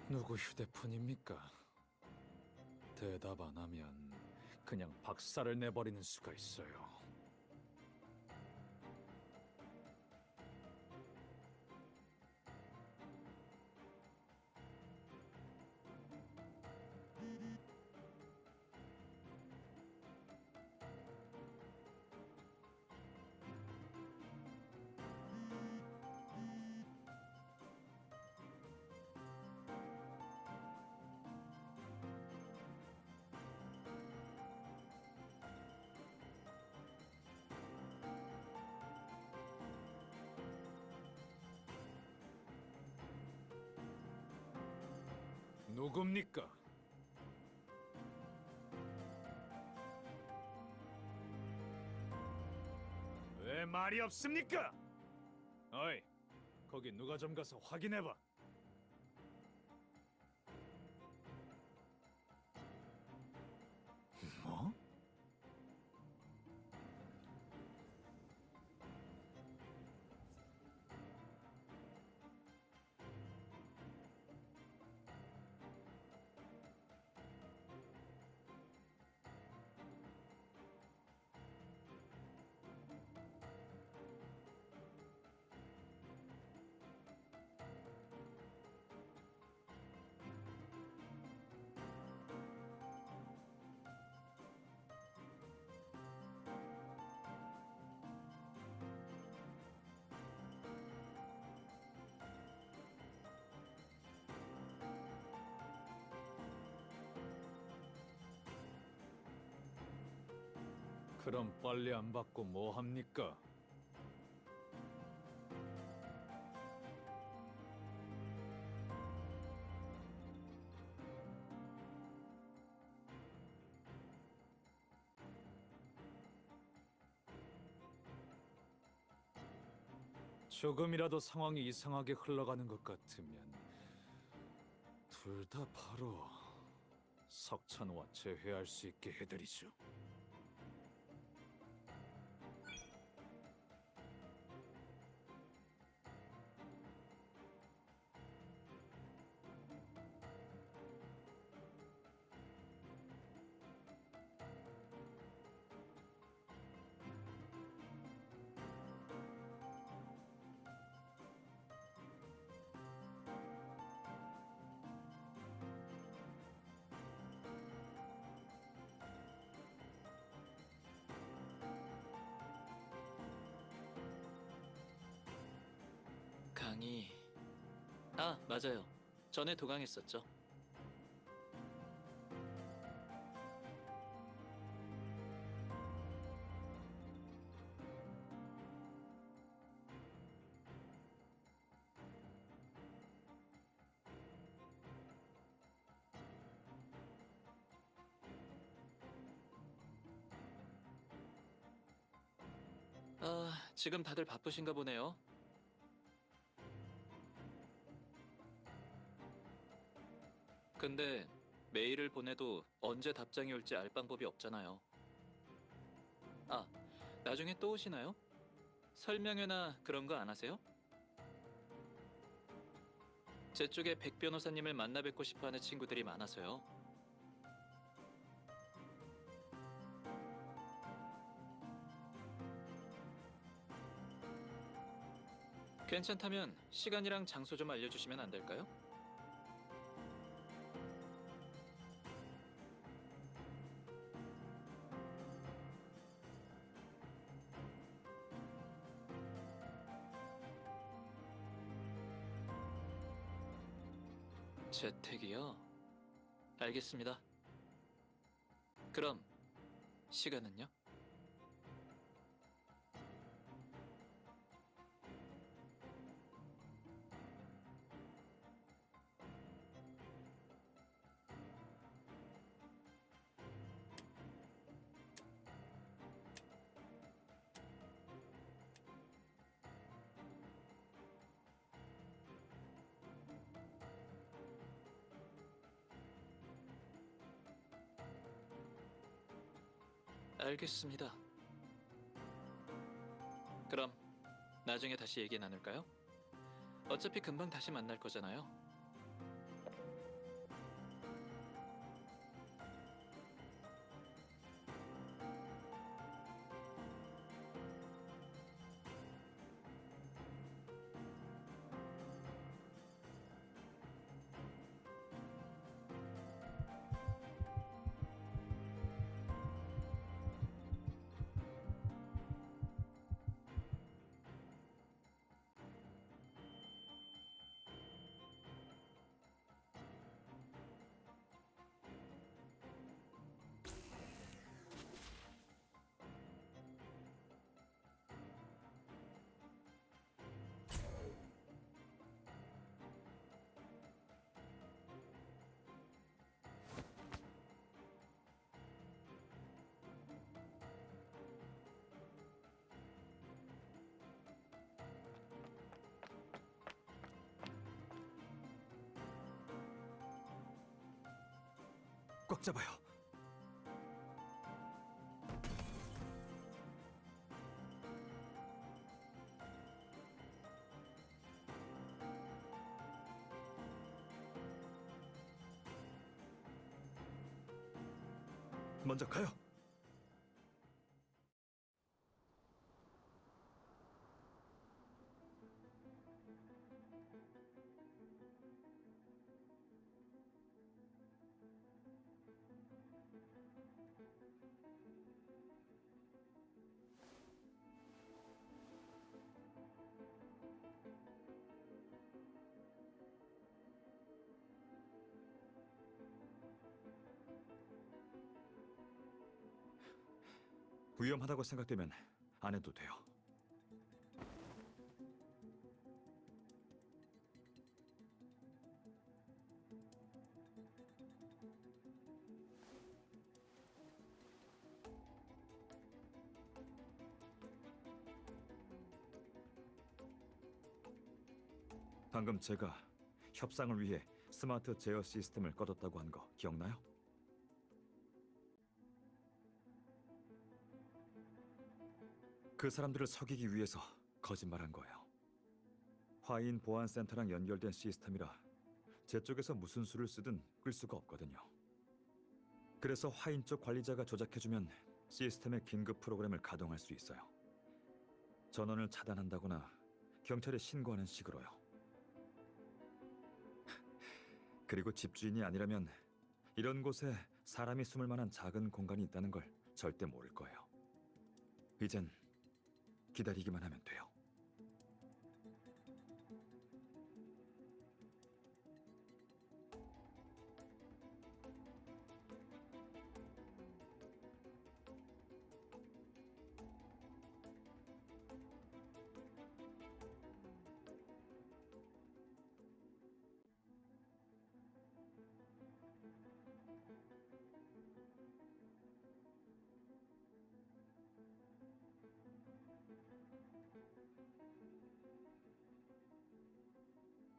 누구 휴대폰입니까? 대답 안 하면 그냥 박살을 내버리는 수가 있어요. 누굽니까? 왜 말이 없습니까? 어이, 거기 누가 좀 가서 확인해봐. 뭐? 그럼 빨리 안 받고 뭐 합니까? 조금이라도 상황이 이상하게 흘러가는 것 같으면 둘 다 바로 석찬호와 재회할 수 있게 해드리죠. 강의. 아, 맞아요. 전에 도강했었죠. 아, 지금 다들 바쁘신가 보네요. 근데 메일을 보내도 언제 답장이 올지 알 방법이 없잖아요. 아, 나중에 또 오시나요? 설명회나 그런 거 안 하세요? 제 쪽에 백 변호사님을 만나 뵙고 싶어 하는 친구들이 많아서요. 괜찮다면 시간이랑 장소 좀 알려주시면 안 될까요? 재택이요? 알겠습니다. 그럼 시간은요? 알겠습니다. 그럼 나중에 다시 얘기 나눌까요? 어차피 금방 다시 만날 거잖아요. 꽉 잡아요. 먼저 가요. 위험하다고 생각되면 안 해도 돼요. 방금 제가 협상을 위해 스마트 제어 시스템을 꺼뒀다고 한 거 기억나요? 그 사람들을 속이기 위해서 거짓말한 거예요. 화인 보안센터랑 연결된 시스템이라 제 쪽에서 무슨 수를 쓰든 끌 수가 없거든요. 그래서 화인 쪽 관리자가 조작해주면 시스템의 긴급 프로그램을 가동할 수 있어요. 전원을 차단한다거나 경찰에 신고하는 식으로요. 그리고 집주인이 아니라면 이런 곳에 사람이 숨을 만한 작은 공간이 있다는 걸 절대 모를 거예요. 이젠 기다리기만 하면 돼요.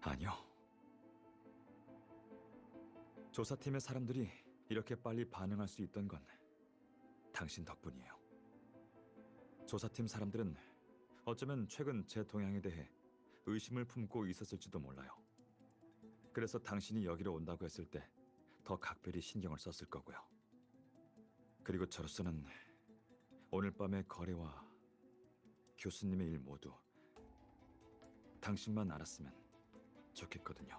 아니요. 조사팀의 사람들이 이렇게 빨리 반응할 수 있던 건 당신 덕분이에요. 조사팀 사람들은 어쩌면 최근 제 동향에 대해 의심을 품고 있었을지도 몰라요. 그래서 당신이 여기로 온다고 했을 때 더 각별히 신경을 썼을 거고요. 그리고 저로서는 오늘 밤의 거래와 교수님의 일 모두 당신만 알았으면 좋겠거든요.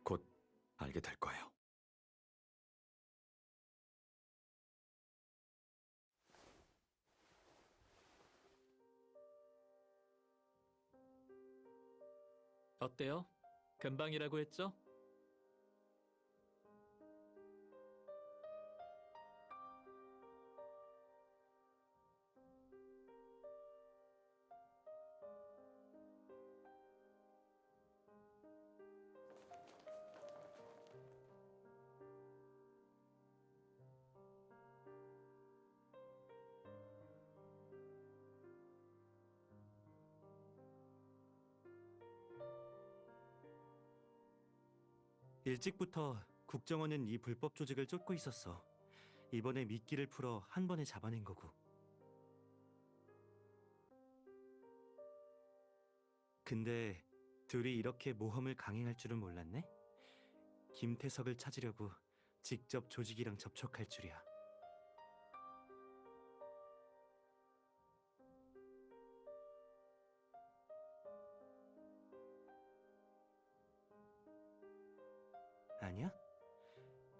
곧 알게 될 거예요. 어때요? 금방이라고 했죠? 일찍부터 국정원은 이 불법 조직을 쫓고 있었어. 이번에 미끼를 풀어 한 번에 잡아낸 거고. 근데 둘이 이렇게 모험을 강행할 줄은 몰랐네? 김태석을 찾으려고 직접 조직이랑 접촉할 줄이야. 아니야?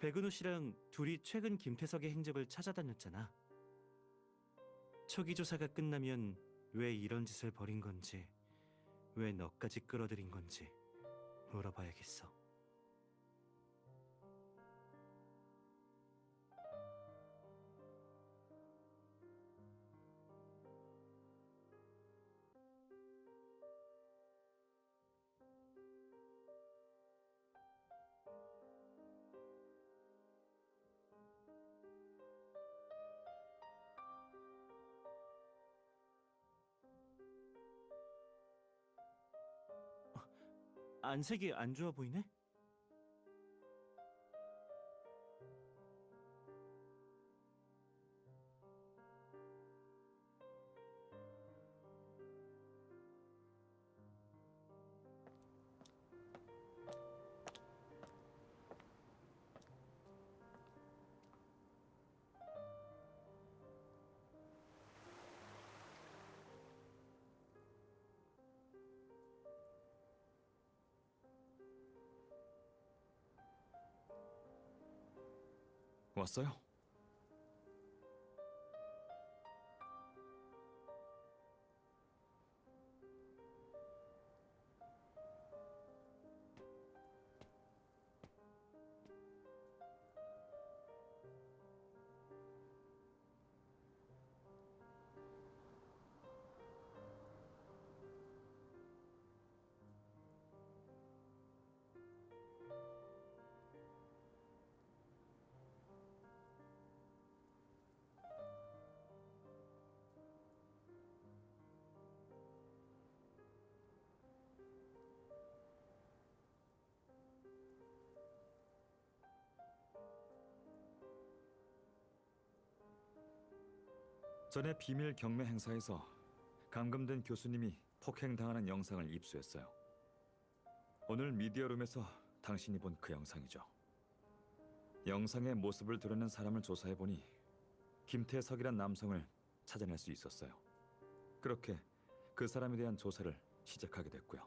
백은우 씨랑 둘이 최근 김태석의 행적을 찾아다녔잖아. 초기 조사가 끝나면 왜 이런 짓을 벌인 건지, 왜 너까지 끌어들인 건지 물어봐야겠어. 안색이 안 좋아 보이네? 왔어요? 전에 비밀 경매 행사에서 감금된 교수님이 폭행당하는 영상을 입수했어요. 오늘 미디어룸에서 당신이 본 그 영상이죠. 영상의 모습을 드러낸 사람을 조사해보니 김태석이란 남성을 찾아낼 수 있었어요. 그렇게 그 사람에 대한 조사를 시작하게 됐고요.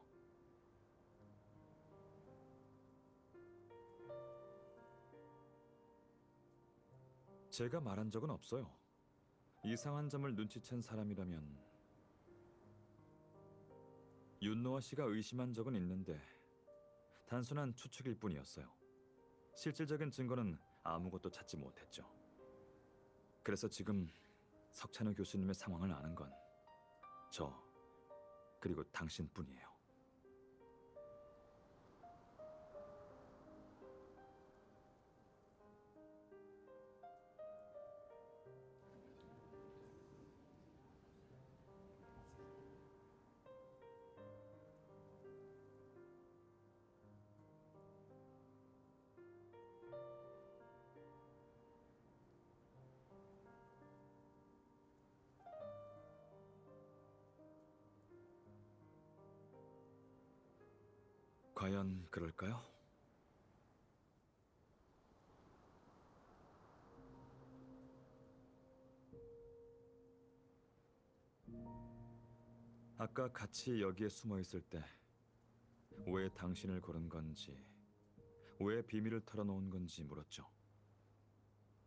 제가 말한 적은 없어요. 이상한 점을 눈치챈 사람이라면 윤노아 씨가 의심한 적은 있는데 단순한 추측일 뿐이었어요. 실질적인 증거는 아무것도 찾지 못했죠. 그래서 지금 석찬호 교수님의 상황을 아는 건 저 그리고 당신뿐이에요. 과연 그럴까요? 아까 같이 여기에 숨어 있을 때 왜 당신을 고른 건지, 왜 비밀을 털어놓은 건지 물었죠.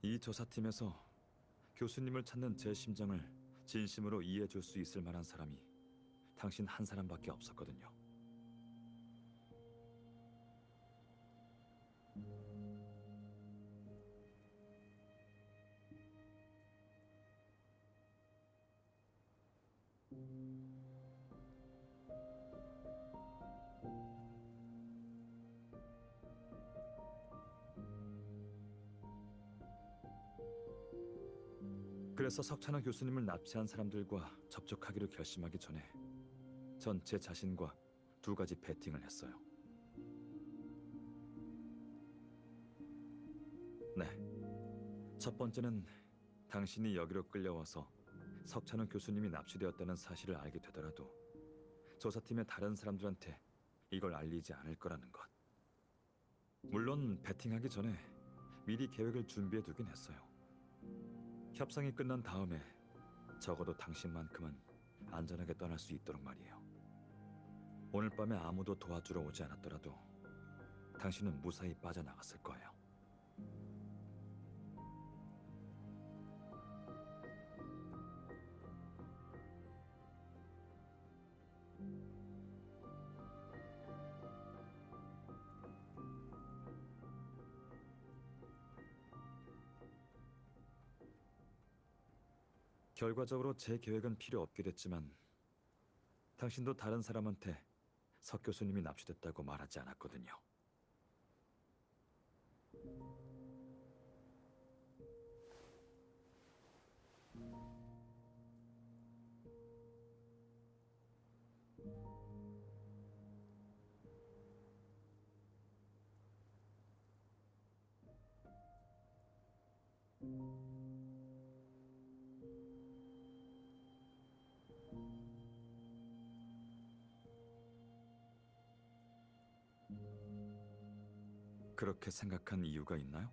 이 조사팀에서 교수님을 찾는 제 심정을 진심으로 이해해 줄 수 있을 만한 사람이 당신 한 사람밖에 없었거든요. 그래서 석찬호 교수님을 납치한 사람들과 접촉하기로 결심하기 전에 전 제 자신과 두 가지 베팅을 했어요. 네. 첫 번째는 당신이 여기로 끌려와서 석찬호 교수님이 납치되었다는 사실을 알게 되더라도 조사팀의 다른 사람들한테 이걸 알리지 않을 거라는 것. 물론 배팅하기 전에 미리 계획을 준비해 두긴 했어요. 협상이 끝난 다음에 적어도 당신만큼은 안전하게 떠날 수 있도록 말이에요. 오늘 밤에 아무도 도와주러 오지 않았더라도 당신은 무사히 빠져나갔을 거예요. 결과적으로 제 계획은 필요 없게 됐지만 당신도 다른 사람한테 석 교수님이 납치됐다고 말하지 않았거든요. 그렇게 생각한 이유가 있나요?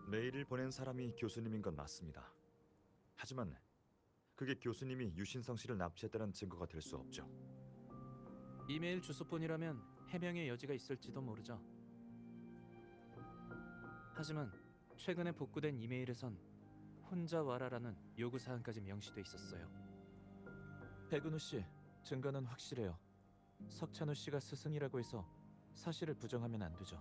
메일을 보낸 사람이 교수님인 건 맞습니다. 하지만 그게 교수님이 유신성 씨를 납치했다는 증거가 될 수 없죠. 이메일 주소뿐이라면 해명의 여지가 있을지도 모르죠. 하지만 최근에 복구된 이메일에선 혼자 와라라는 요구 사항까지 명시돼 있었어요. 백은우 씨, 증거는 확실해요. 석찬우 씨가 스승이라고 해서 사실을 부정하면 안 되죠.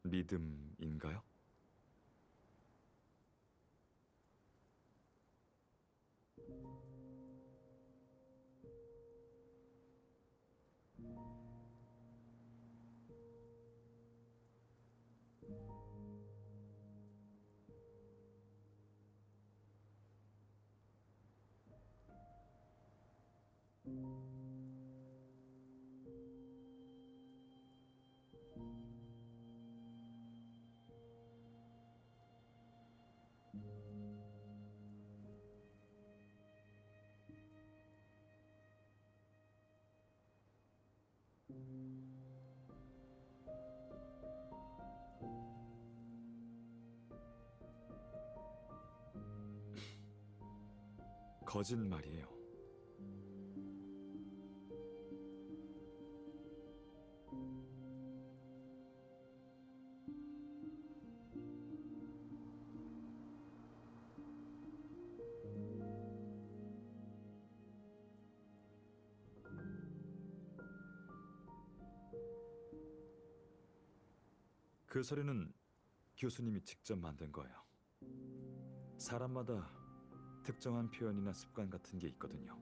믿음인가요? 거짓말이에요. 그 서류는 교수님이 직접 만든 거예요. 사람마다 특정한 표현이나 습관 같은 게 있거든요.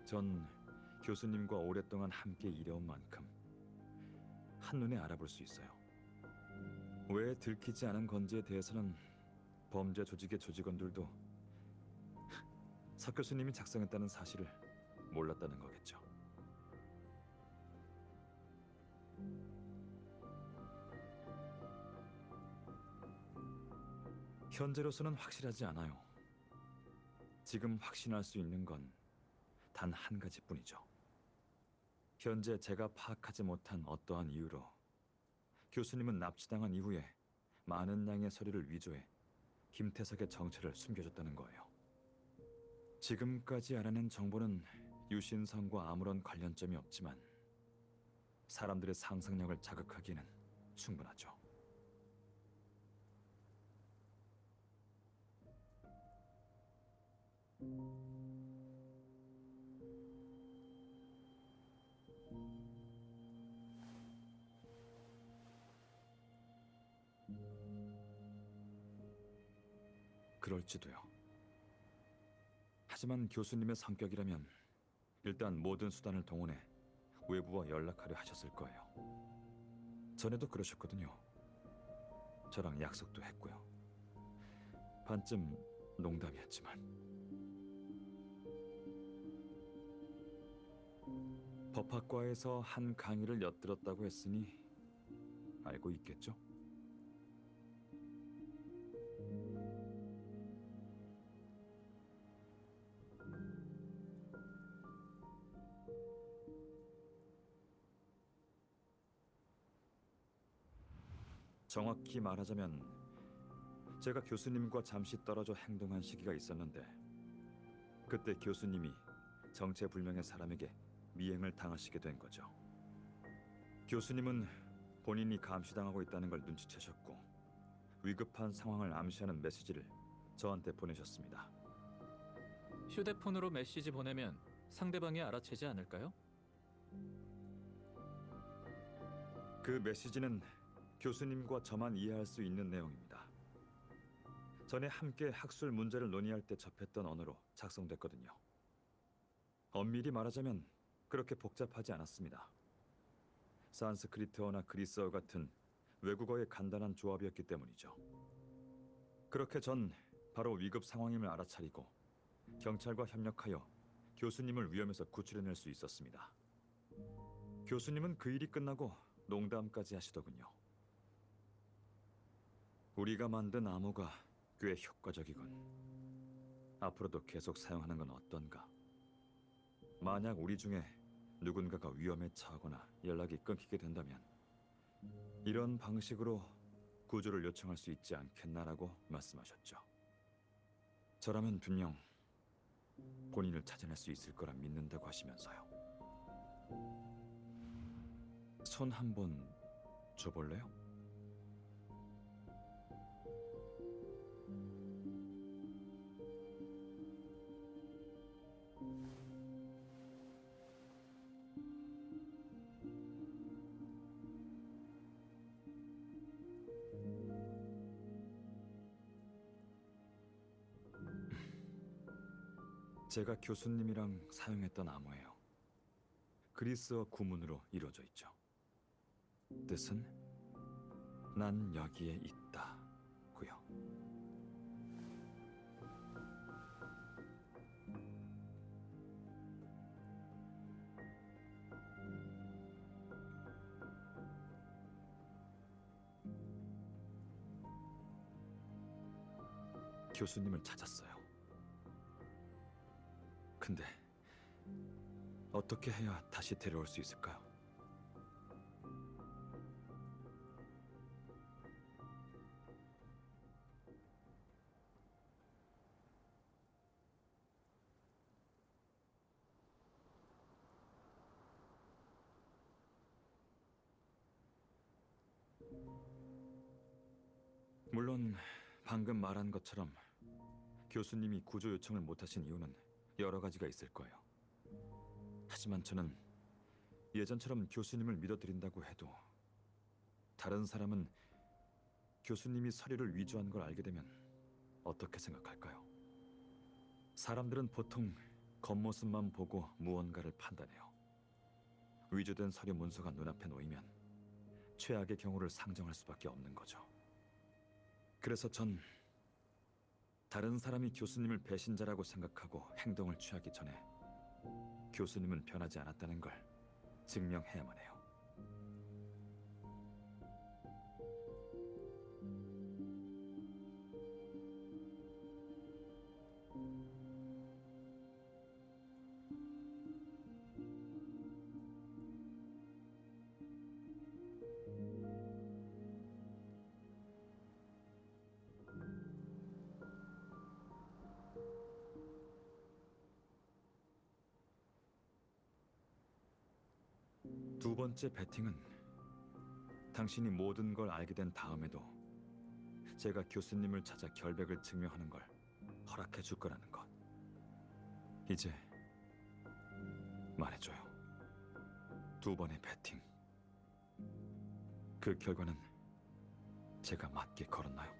전 교수님과 오랫동안 함께 일해온 만큼 한눈에 알아볼 수 있어요. 왜 들키지 않은 건지에 대해서는 범죄 조직의 조직원들도 석 교수님이 작성했다는 사실을 몰랐다는 거겠죠. 현재로서는 확실하지 않아요. 지금 확신할 수 있는 건 단 한 가지뿐이죠. 현재 제가 파악하지 못한 어떠한 이유로 교수님은 납치당한 이후에 많은 양의 서류를 위조해 김태석의 정체를 숨겨줬다는 거예요. 지금까지 알아낸 정보는 유신선과 아무런 관련점이 없지만 사람들의 상상력을 자극하기에는 충분하죠. 그럴지도요. 하지만 교수님의 성격이라면 일단 모든 수단을 동원해 외부와 연락하려 하셨을 거예요. 전에도 그러셨거든요. 저랑 약속도 했고요. 반쯤 농담이었지만. 법학과에서 한 강의를 엿들었다고 했으니 알고 있겠죠? 정확히 말하자면 제가 교수님과 잠시 떨어져 행동한 시기가 있었는데 그때 교수님이 정체불명의 사람에게 미행을 당하시게 된 거죠. 교수님은 본인이 감시당하고 있다는 걸 눈치채셨고 위급한 상황을 암시하는 메시지를 저한테 보내셨습니다. 휴대폰으로 메시지 보내면 상대방이 알아채지 않을까요? 그 메시지는 교수님과 저만 이해할 수 있는 내용입니다. 전에 함께 학술 문제를 논의할 때 접했던 언어로 작성됐거든요. 엄밀히 말하자면 그렇게 복잡하지 않았습니다. 산스크리트어나 그리스어 같은 외국어의 간단한 조합이었기 때문이죠. 그렇게 전 바로 위급 상황임을 알아차리고 경찰과 협력하여 교수님을 위험에서 구출해낼 수 있었습니다. 교수님은 그 일이 끝나고 농담까지 하시더군요. 우리가 만든 암호가 꽤 효과적이군. 앞으로도 계속 사용하는 건 어떤가? 만약 우리 중에 누군가가 위험에 처하거나 연락이 끊기게 된다면 이런 방식으로 구조를 요청할 수 있지 않겠나라고 말씀하셨죠. 저라면 분명 본인을 찾아낼 수 있을 거라 믿는다고 하시면서요. 손 한번 줘볼래요? 제가 교수님이랑 사용했던 암호예요. 그리스어 구문으로 이루어져 있죠. 뜻은 난 여기에 있다고요. 교수님을 찾았어요. 근데 어떻게 해야 다시 데려올 수 있을까요? 물론 방금 말한 것처럼 교수님이 구조 요청을 못하신 이유는 여러 가지가 있을 거예요. 하지만 저는 예전처럼 교수님을 믿어드린다고 해도 다른 사람은 교수님이 서류를 위조한 걸 알게 되면 어떻게 생각할까요? 사람들은 보통 겉모습만 보고 무언가를 판단해요. 위조된 서류 문서가 눈앞에 놓이면 최악의 경우를 상정할 수밖에 없는 거죠. 그래서 전 다른 사람이 교수님을 배신자라고 생각하고 행동을 취하기 전에 교수님은 변하지 않았다는 걸 증명해야만 해요. 번째 베팅은 당신이 모든 걸 알게 된 다음에도 제가 교수님을 찾아 결백을 증명하는 걸 허락해 줄 거라는 것. 이제 말해줘요. 두 번의 베팅. 그 결과는 제가 맞게 걸었나요?